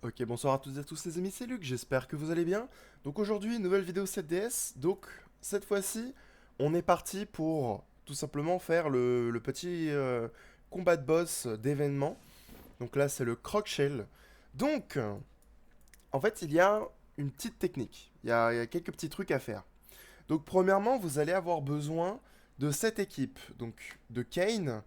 Ok, bonsoir à toutes et à tous les amis, c'est Luc, j'espère que vous allez bien. Donc aujourd'hui, nouvelle vidéo 7DS. Donc cette fois-ci, on est parti pour tout simplement faire le petit combat de boss d'événement. Donc là, c'est le Croc Shell. Donc, en fait, il y a une petite technique. Il y a quelques petits trucs à faire. Donc premièrement, vous allez avoir besoin de cette équipe. Donc de Kane,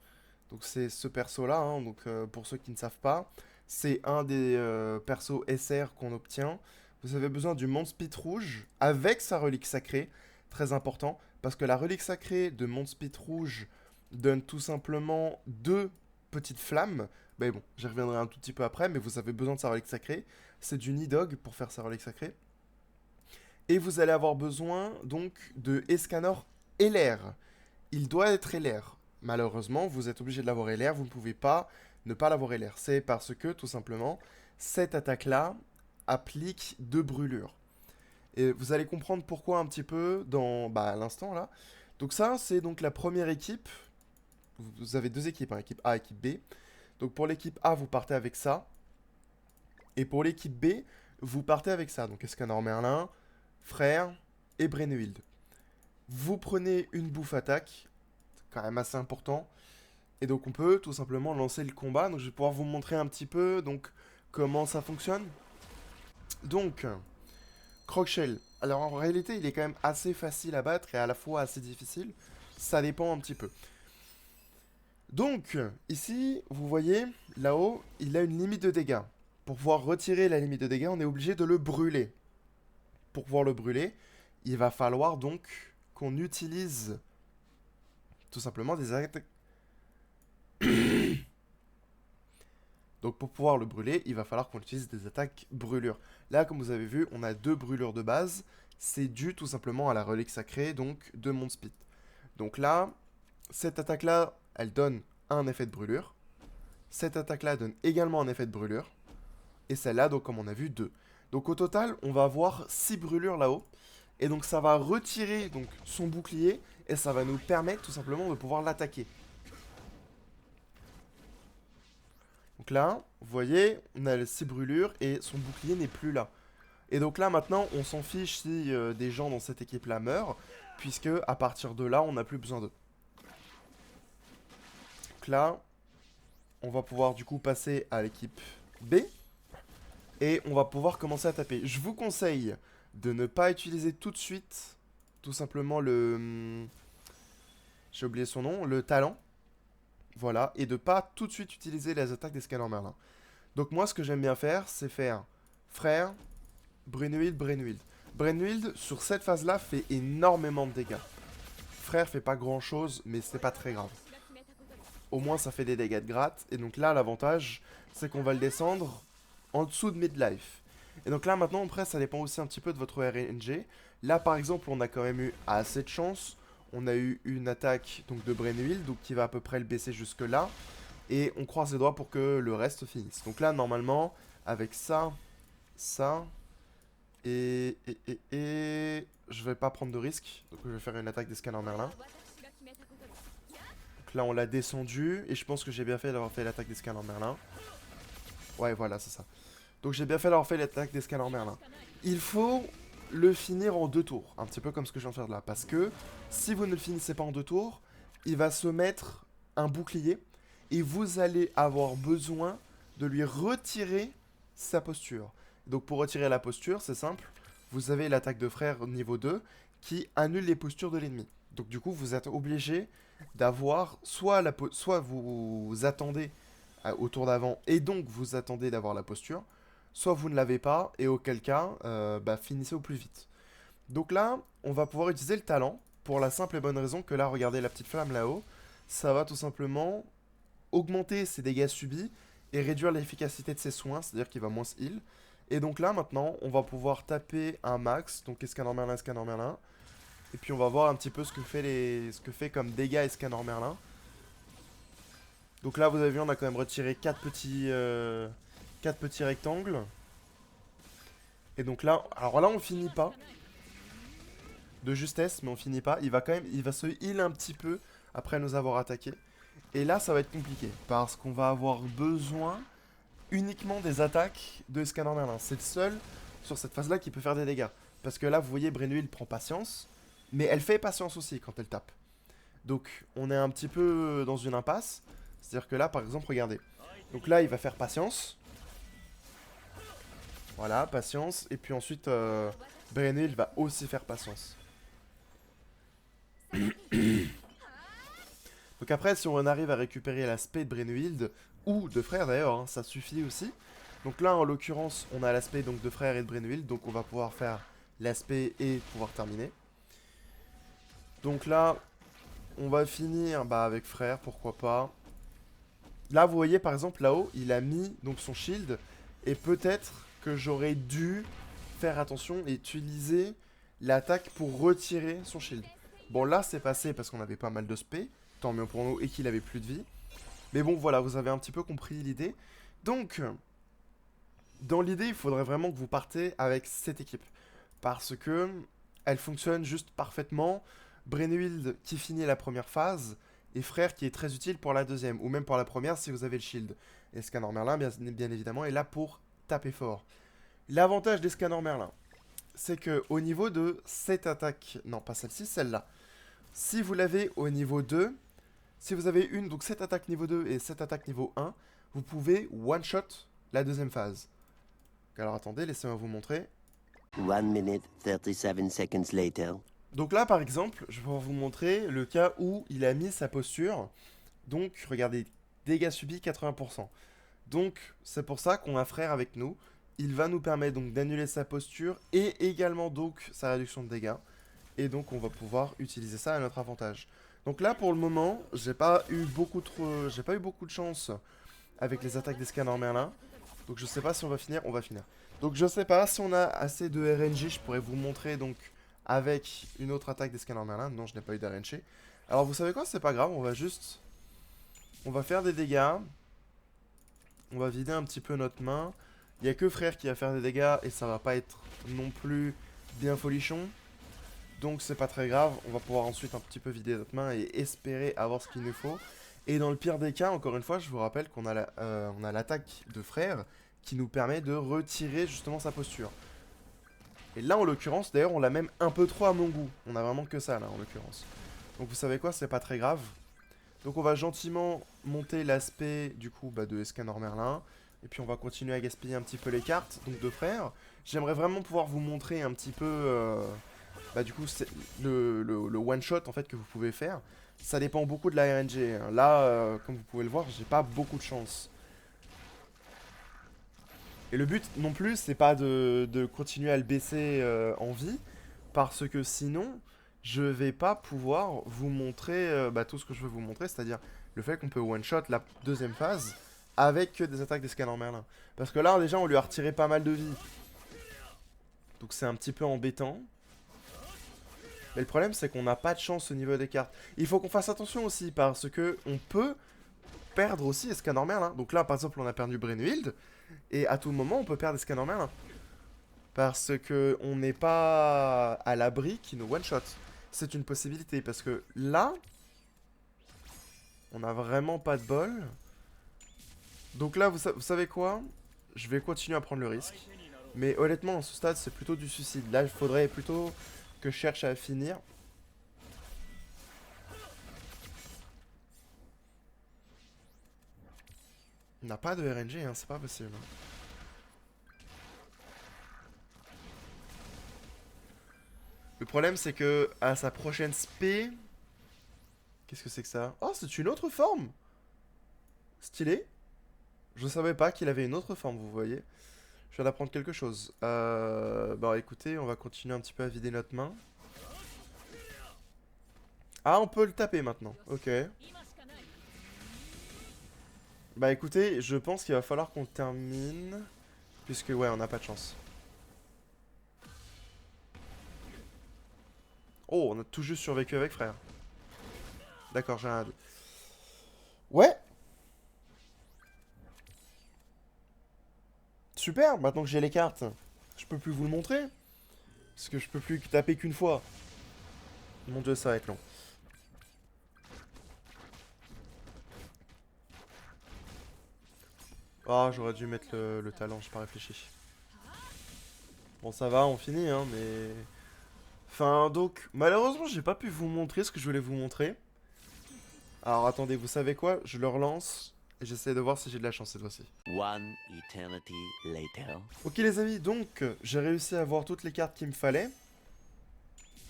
donc c'est ce perso-là, hein, donc pour ceux qui ne savent pas, c'est un des persos SR qu'on obtient. Vous avez besoin du Mont Speed rouge avec sa relique sacrée, très important, parce que la relique sacrée de Mont Speed rouge donne tout simplement deux petites flammes. Mais bon, j'y reviendrai un tout petit peu après, mais vous avez besoin de sa relique sacrée. C'est du Nidog pour faire sa relique sacrée. Et vous allez avoir besoin donc de Escanor LR. Il doit être LR. Malheureusement, vous êtes obligé de l'avoir LR, vous ne pouvez pas ne pas l'avoir LR. C'est parce que, tout simplement, cette attaque-là applique deux brûlures. Et vous allez comprendre pourquoi un petit peu dans à l'instant là. Donc ça, c'est donc la première équipe. Vous avez deux équipes, hein, équipe A et équipe B. Donc pour l'équipe A, vous partez avec ça. Et pour l'équipe B, vous partez avec ça. Donc Escanor Merlin, Frère et Brennewild. Vous prenez une bouffe attaque, quand même assez important. Et donc on peut tout simplement lancer le combat. Donc je vais pouvoir vous montrer un petit peu donc comment ça fonctionne. Donc, Croc-Shell. Alors en réalité il est quand même assez facile à battre et à la fois assez difficile. Ça dépend un petit peu. Donc, ici, vous voyez, là-haut, il a une limite de dégâts. Pour pouvoir retirer la limite de dégâts, on est obligé de le brûler. Pour pouvoir le brûler, il va falloir donc qu'on utilise tout simplement des attaques. Donc pour pouvoir le brûler, il va falloir qu'on utilise des attaques brûlures. Là, comme vous avez vu, on a deux brûlures de base. C'est dû tout simplement à la relique sacrée, donc de Speed. Donc là, cette attaque-là, elle donne un effet de brûlure. Cette attaque-là donne également un effet de brûlure. Et celle-là, donc comme on a vu, deux. Donc au total, on va avoir 6 brûlures là-haut. Et donc ça va retirer donc, son bouclier et ça va nous permettre tout simplement de pouvoir l'attaquer. Donc là, vous voyez, on a les 6 brûlures et son bouclier n'est plus là. Et donc là maintenant, on s'en fiche si des gens dans cette équipe-là meurent, puisque à partir de là, on n'a plus besoin d'eux. Donc là, on va pouvoir du coup passer à l'équipe B, et on va pouvoir commencer à taper. Je vous conseille de ne pas utiliser tout de suite, tout simplement j'ai oublié son nom, le talent. Voilà, et de pas tout de suite utiliser les attaques des scanners Merlin. Donc moi, ce que j'aime bien faire, c'est faire frère, Brenwild, Brenwild. Brenwild, sur cette phase-là, fait énormément de dégâts. Frère fait pas grand-chose, mais c'est pas très grave. Au moins, ça fait des dégâts de gratte. Et donc là, l'avantage, c'est qu'on va le descendre en dessous de midlife. Et donc là, maintenant, après, ça dépend aussi un petit peu de votre RNG. Là, par exemple, on a quand même eu assez de chance. On a eu une attaque donc de Brenwild, donc qui va à peu près le baisser jusque là. Et on croise les doigts pour que le reste finisse. Donc là, normalement, avec ça, ça, et je vais pas prendre de risque. Donc je vais faire une attaque des scanners Merlin. Donc là, on l'a descendu. Et je pense que j'ai bien fait d'avoir fait l'attaque des scanners Merlin. Ouais, voilà, c'est ça. Donc j'ai bien fait d'avoir fait l'attaque des scanners Merlin. Il faut le finir en deux tours. Un petit peu comme ce que je viens de faire là. Parce que si vous ne le finissez pas en deux tours, il va se mettre un bouclier. Et vous allez avoir besoin de lui retirer sa posture. Donc pour retirer la posture, c'est simple. Vous avez l'attaque de frère niveau 2 qui annule les postures de l'ennemi. Donc du coup, vous êtes obligé d'avoir soit vous attendez au tour d'avant et donc vous attendez d'avoir la posture, soit vous ne l'avez pas et auquel cas, finissez au plus vite. Donc là, on va pouvoir utiliser le talent pour la simple et bonne raison que là, regardez la petite flamme là-haut, ça va tout simplement augmenter ses dégâts subis et réduire l'efficacité de ses soins, c'est-à-dire qu'il va moins se heal. Et donc là, maintenant, on va pouvoir taper un max, donc Escanor Merlin, Escanor Merlin. Et puis on va voir un petit peu ce que fait comme dégâts Escanor Merlin. Donc là, vous avez vu, on a quand même retiré 4 petits rectangles. Et donc là, alors là, on finit pas de justesse, mais on finit pas. Il va se heal un petit peu après nous avoir attaqué. Et là, ça va être compliqué parce qu'on va avoir besoin uniquement des attaques de Escanor Merlin. C'est le seul sur cette phase-là qui peut faire des dégâts. Parce que là, vous voyez, Brenouille prend patience, mais elle fait patience aussi quand elle tape. Donc, on est un petit peu dans une impasse. C'est-à-dire que là, par exemple, regardez. Donc là, il va faire patience. Voilà, patience. Et puis ensuite, Brenouille va aussi faire patience. Donc après, si on arrive à récupérer l'aspect de Brenwild, ou de frère d'ailleurs, hein, ça suffit aussi. Donc là, en l'occurrence, on a l'aspect donc de frère et de Brenwild, donc on va pouvoir faire l'aspect et pouvoir terminer. Donc là, on va finir avec frère, pourquoi pas. Là, vous voyez, par exemple, là-haut, il a mis donc son shield, et peut-être que j'aurais dû faire attention et utiliser l'attaque pour retirer son shield. Bon, là, c'est passé parce qu'on avait pas mal de spé, tant mieux pour nous, et qu'il avait plus de vie. Mais bon, voilà, vous avez un petit peu compris l'idée. Donc, dans l'idée, il faudrait vraiment que vous partez avec cette équipe. Parce que elle fonctionne juste parfaitement. Brenwild qui finit la première phase, et Frère qui est très utile pour la deuxième, ou même pour la première si vous avez le shield. Et Escanor Merlin, bien évidemment, est là pour taper fort. L'avantage d'Escanor Merlin, c'est que au niveau de cette attaque, non pas celle-ci, celle-là, si vous l'avez au niveau 2, si vous avez une, donc cette attaque niveau 2 et cette attaque niveau 1, vous pouvez one-shot la deuxième phase. Alors attendez, laissez-moi vous montrer. 1 minute 37 seconds later. Donc là, par exemple, je vais pouvoir vous montrer le cas où il a mis sa posture. Donc, regardez, dégâts subis 80%. Donc, c'est pour ça qu'on a Frère avec nous. Il va nous permettre donc d'annuler sa posture et également donc sa réduction de dégâts. Et donc, on va pouvoir utiliser ça à notre avantage. Donc là, pour le moment, j'ai pas eu beaucoup de chance avec les attaques d'Escanor Merlin. Donc, je sais pas si on va finir. On va finir. Donc, je sais pas si on a assez de RNG. Je pourrais vous montrer donc avec une autre attaque d'Escanor Merlin. Non, je n'ai pas eu d'RNG. Alors, vous savez quoi? C'est pas grave. On va faire des dégâts. On va vider un petit peu notre main. Il n'y a que Frère qui va faire des dégâts et ça va pas être non plus bien folichon. Donc c'est pas très grave, on va pouvoir ensuite un petit peu vider notre main et espérer avoir ce qu'il nous faut. Et dans le pire des cas, encore une fois, je vous rappelle qu'on a l'attaque de Frère qui nous permet de retirer justement sa posture. Et là en l'occurrence, d'ailleurs on l'a même un peu trop à mon goût. On a vraiment que ça là en l'occurrence. Donc vous savez quoi, c'est pas très grave. Donc on va gentiment monter l'aspect du coup de Escanor Merlin. Et puis on va continuer à gaspiller un petit peu les cartes donc de Frère. J'aimerais vraiment pouvoir vous montrer un petit peu du coup c'est le one shot en fait que vous pouvez faire. Ça dépend beaucoup de la RNG. Hein. Là, comme vous pouvez le voir, j'ai pas beaucoup de chance. Et le but non plus, c'est pas de continuer à le baisser en vie, parce que sinon, je vais pas pouvoir vous montrer tout ce que je veux vous montrer, c'est-à-dire le fait qu'on peut one-shot la deuxième phase avec que des attaques d'Escanor Merlin. Parce que là, déjà, on lui a retiré pas mal de vie. Donc c'est un petit peu embêtant. Mais le problème, c'est qu'on n'a pas de chance au niveau des cartes. Il faut qu'on fasse attention aussi, parce que on peut perdre aussi Escanor Merlin. Donc là, par exemple, on a perdu Brenwild. Et à tout moment, on peut perdre Escanor Merlin. Parce que on n'est pas à l'abri qu'il nous one-shot. C'est une possibilité. Parce que là, on n'a vraiment pas de bol. Donc là, vous savez quoi? Je vais continuer à prendre le risque. Mais honnêtement, à ce stade, c'est plutôt du suicide. Là, il faudrait plutôt que je cherche à finir. On n'a pas de RNG, hein, c'est pas possible. Le problème, c'est que à sa prochaine spé... Qu'est-ce que c'est que ça? Oh, c'est une autre forme! Stylé. Je savais pas qu'il avait une autre forme, vous voyez. Je viens d'apprendre quelque chose. Écoutez, on va continuer un petit peu à vider notre main. Ah, on peut le taper maintenant. Ok. Bah écoutez, je pense qu'il va falloir qu'on termine. Puisque ouais, on n'a pas de chance. Oh, on a tout juste survécu avec frère. D'accord, j'ai un... Ouais. Super, maintenant que j'ai les cartes, je peux plus vous le montrer. Parce que je peux plus taper qu'une fois. Mon dieu, ça va être long. Ah, j'aurais dû mettre le talent, j'ai pas réfléchi. Bon, ça va, on finit, hein, mais... Enfin, donc, malheureusement, j'ai pas pu vous montrer ce que je voulais vous montrer. Alors, attendez, vous savez quoi? Je le relance et j'essaie de voir si j'ai de la chance cette fois-ci. One eternity later. Ok, les amis, donc, j'ai réussi à avoir toutes les cartes qu'il me fallait.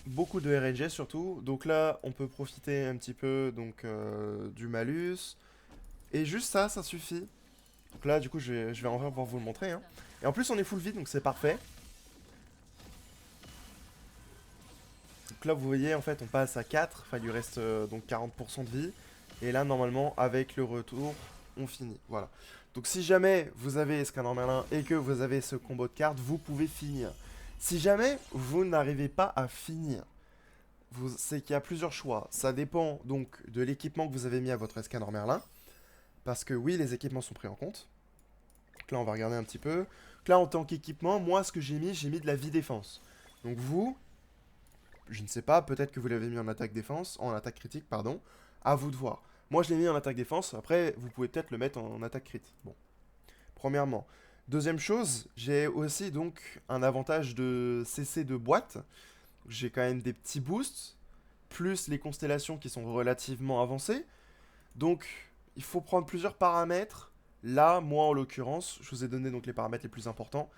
Beaucoup de RNG surtout. Donc là, on peut profiter un petit peu donc, du malus. Et juste ça, ça suffit. Donc là, du coup, je vais enfin pouvoir vous le montrer. Hein. Et en plus, on est full vie, donc c'est parfait. Donc là, vous voyez, en fait, on passe à 4. Enfin, il lui reste donc 40% de vie. Et là, normalement, avec le retour, on finit. Voilà. Donc si jamais vous avez Scanner Merlin et que vous avez ce combo de cartes, vous pouvez finir. Si jamais vous n'arrivez pas à finir, c'est qu'il y a plusieurs choix. Ça dépend donc de l'équipement que vous avez mis à votre Scanner Merlin. Parce que oui, les équipements sont pris en compte. Donc là, on va regarder un petit peu. Donc là, en tant qu'équipement, moi, ce que j'ai mis de la vie défense. Donc vous, je ne sais pas, peut-être que vous l'avez mis en attaque défense, en attaque critique, pardon. À vous de voir. Moi, je l'ai mis en attaque défense. Après, vous pouvez peut-être le mettre en attaque crit. Bon, premièrement. Deuxième chose, j'ai aussi donc un avantage de CC de boîte. J'ai quand même des petits boosts, plus les constellations qui sont relativement avancées. Donc, il faut prendre plusieurs paramètres. Là, moi en l'occurrence, je vous ai donné donc les paramètres les plus importants.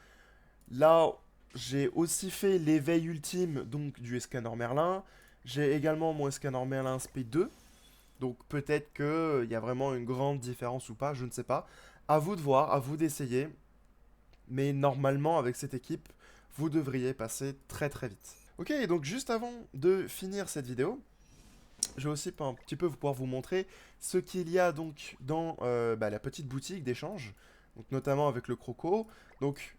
Là, j'ai aussi fait l'éveil ultime donc du Scanner Merlin. J'ai également mon Scanner Merlin SP2. Donc peut-être qu'il y a vraiment une grande différence ou pas, je ne sais pas. À vous de voir, à vous d'essayer. Mais normalement, avec cette équipe, vous devriez passer très très vite. Ok, donc juste avant de finir cette vidéo, je vais aussi un petit peu pouvoir vous montrer ce qu'il y a donc dans la petite boutique d'échange, donc notamment avec le croco. Donc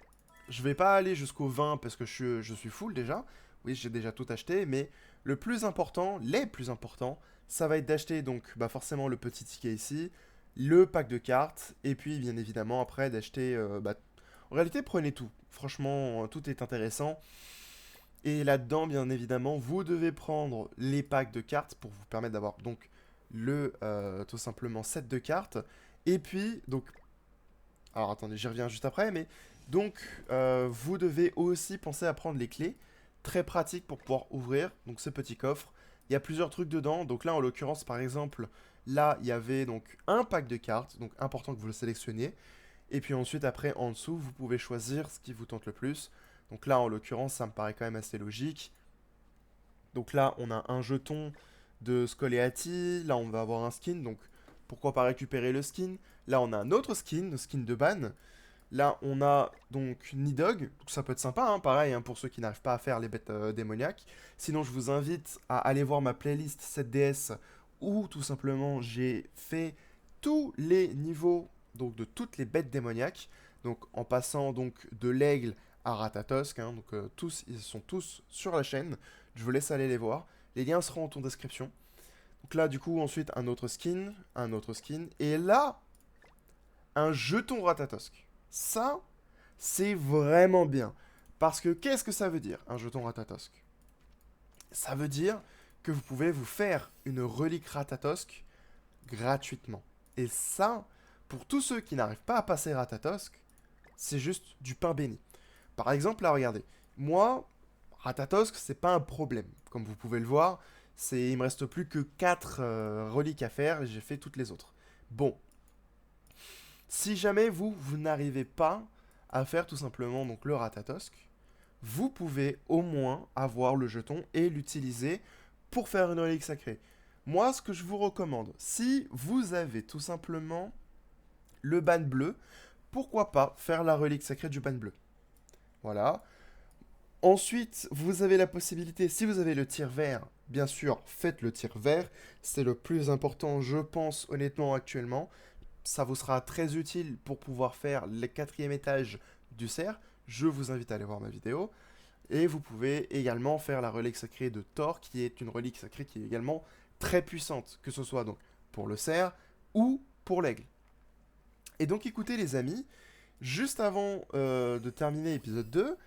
je vais pas aller jusqu'au 20 parce que je suis full déjà, oui j'ai déjà tout acheté, mais le plus important, les plus importants, ça va être d'acheter donc forcément le petit ticket ici, le pack de cartes, et puis bien évidemment après d'acheter, en réalité prenez tout, franchement tout est intéressant. Et là-dedans, bien évidemment, vous devez prendre les packs de cartes pour vous permettre d'avoir donc le tout simplement set de cartes. Et puis, donc, alors attendez, j'y reviens juste après, mais donc vous devez aussi penser à prendre les clés, très pratiques pour pouvoir ouvrir donc ce petit coffre. Il y a plusieurs trucs dedans, donc là en l'occurrence par exemple, là il y avait donc un pack de cartes, donc important que vous le sélectionniez. Et puis ensuite après en dessous, vous pouvez choisir ce qui vous tente le plus. Donc là, en l'occurrence, ça me paraît quand même assez logique. Donc là, on a un jeton de Scoleati. Là, on va avoir un skin. Donc, pourquoi pas récupérer le skin? Là, on a un autre skin, le skin de ban. Là, on a donc Nidog. Donc, ça peut être sympa, hein, pareil, hein, pour ceux qui n'arrivent pas à faire les bêtes démoniaques. Sinon, je vous invite à aller voir ma playlist 7DS où tout simplement j'ai fait tous les niveaux donc, de toutes les bêtes démoniaques. Donc, en passant donc de l'aigle à Ratatosk. Hein, donc ils sont tous sur la chaîne. Je vous laisse aller les voir. Les liens seront en description. Donc là, du coup, ensuite, un autre skin. Et là, un jeton Ratatosk. Ça, c'est vraiment bien. Parce que qu'est-ce que ça veut dire, un jeton Ratatosk? Ça veut dire que vous pouvez vous faire une relique Ratatosk gratuitement. Et ça, pour tous ceux qui n'arrivent pas à passer Ratatosk, c'est juste du pain béni. Par exemple, là, regardez. Moi, Ratatosk, c'est pas un problème. Comme vous pouvez le voir, il me reste plus que 4 reliques à faire et j'ai fait toutes les autres. Bon. Si jamais vous n'arrivez pas à faire tout simplement donc, le Ratatosk, vous pouvez au moins avoir le jeton et l'utiliser pour faire une relique sacrée. Moi, ce que je vous recommande, si vous avez tout simplement le ban bleu, pourquoi pas faire la relique sacrée du ban bleu? Voilà. Ensuite, vous avez la possibilité, si vous avez le tir vert, bien sûr, faites le tir vert. C'est le plus important, je pense, honnêtement, actuellement. Ça vous sera très utile pour pouvoir faire le 4e étage du cerf. Je vous invite à aller voir ma vidéo. Et vous pouvez également faire la relique sacrée de Thor, qui est une relique sacrée qui est également très puissante, que ce soit donc pour le cerf ou pour l'aigle. Et donc écoutez les amis, juste avant de terminer l'épisode 2,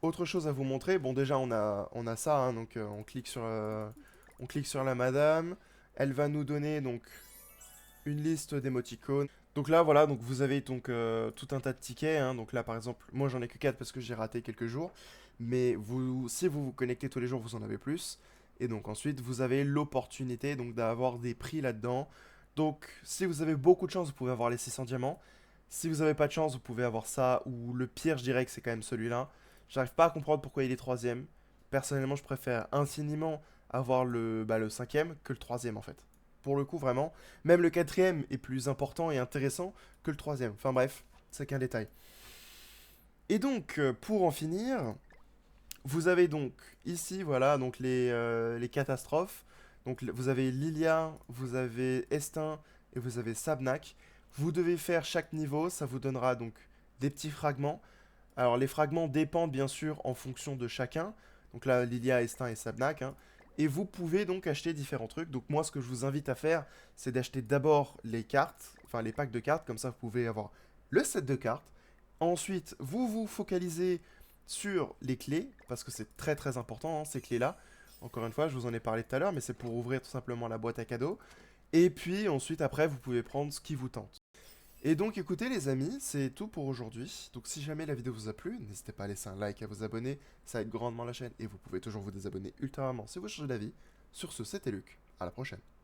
autre chose à vous montrer, bon déjà on a ça, hein, donc on clique sur la madame, elle va nous donner donc une liste d'émoticônes. Donc là, voilà, donc vous avez donc tout un tas de tickets, hein. Donc là, par exemple, moi j'en ai que 4 parce que j'ai raté quelques jours. Mais vous, si vous vous connectez tous les jours, vous en avez plus. Et donc ensuite, vous avez l'opportunité donc d'avoir des prix là-dedans. Donc si vous avez beaucoup de chance, vous pouvez avoir les 600 diamants. Si vous n'avez pas de chance, vous pouvez avoir ça. Ou le pire, je dirais que c'est quand même celui-là. J'arrive pas à comprendre pourquoi il est troisième. Personnellement, je préfère infiniment avoir le cinquième que le troisième en fait. Pour le coup, vraiment. Même le quatrième est plus important et intéressant que le troisième. Enfin bref, c'est qu'un détail. Et donc, pour en finir, vous avez donc ici, voilà, donc les catastrophes. Donc vous avez Lilia, vous avez Estin et vous avez Sabnak. Vous devez faire chaque niveau, ça vous donnera donc des petits fragments. Alors les fragments dépendent bien sûr en fonction de chacun. Donc là, Lilia, Estin et Sabnak, hein. Et vous pouvez donc acheter différents trucs. Donc moi, ce que je vous invite à faire, c'est d'acheter d'abord les cartes, enfin les packs de cartes. Comme ça, vous pouvez avoir le set de cartes. Ensuite, vous vous focalisez sur les clés, parce que c'est très très important, hein, ces clés-là. Encore une fois, je vous en ai parlé tout à l'heure, mais c'est pour ouvrir tout simplement la boîte à cadeaux. Et puis ensuite, après, vous pouvez prendre ce qui vous tente. Et donc écoutez les amis, c'est tout pour aujourd'hui. Donc si jamais la vidéo vous a plu, n'hésitez pas à laisser un like, à vous abonner, ça aide grandement la chaîne et vous pouvez toujours vous désabonner ultérieurement si vous changez d'avis. Sur ce, c'était Luc, à la prochaine.